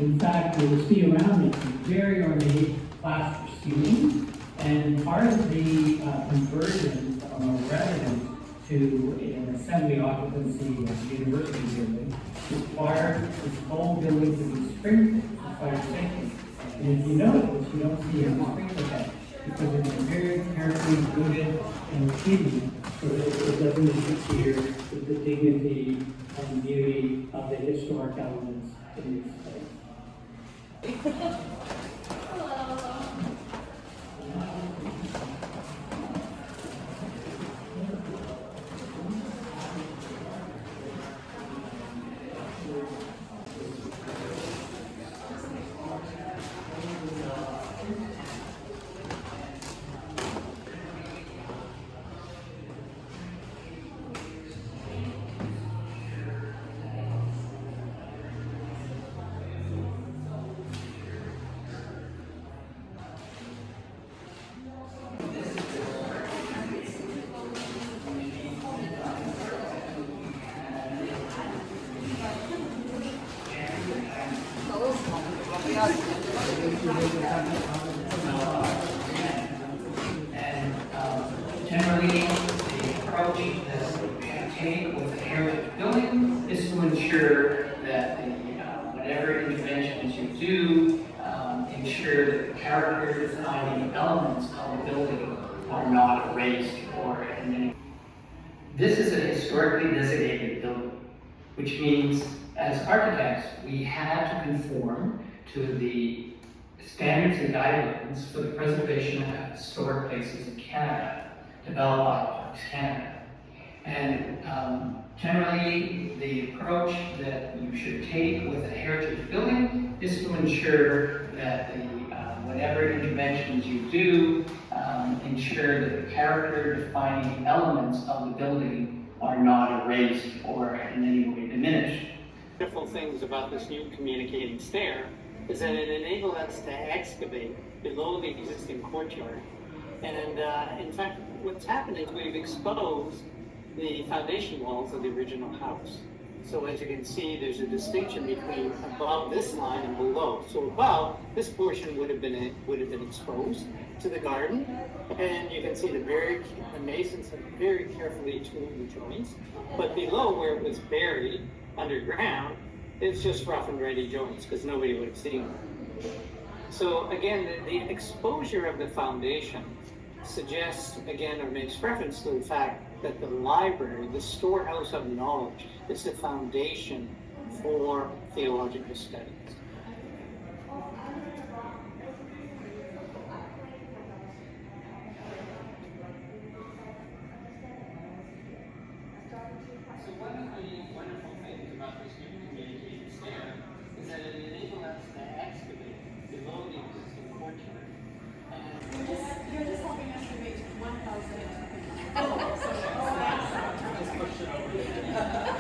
In fact, you'll see around me some very ornate plaster ceiling, and part of the conversion from a residence to an assembly occupancy of university building required this whole building to be sprinkled for fire safety. And if you notice, you don't see any sprinkler head because it's very carefully rooted and hidden so that it doesn't interfere with the dignity and beauty of the historic elements in this place. And generally, the approach that we take with a heritage building is to ensure that whatever interventions you do, ensure that the character defining elements of the building are not erased or in any. This is a historically designated building, which means as architects, we had to conform to the standards and guidelines for the preservation of historic places in Canada, developed by Parks Canada. And generally, the approach that you should take with a heritage building is to ensure that whatever interventions you do, ensure that the character-defining elements of the building are not erased or in any way diminished. Wonderful things about this new communicating stair is that it enabled us to excavate below the existing courtyard. And in fact, what's happened is we've exposed the foundation walls of the original house. So as you can see, there's a distinction between above this line and below. So above, this portion would have been exposed to the garden, and you can see the masons have very carefully tuned the joints. But below, where it was buried underground, it's just rough and ready joints because nobody would have seen them. So again, the exposure of the foundation suggests, again, or makes reference to the fact that the library, the storehouse of knowledge, is the foundation for theological studies. So one of the wonderful things about this new communicating stair is that it enabled us to excavate below the existing courtyard. You're just helping us to make 1,000. Let's push it over.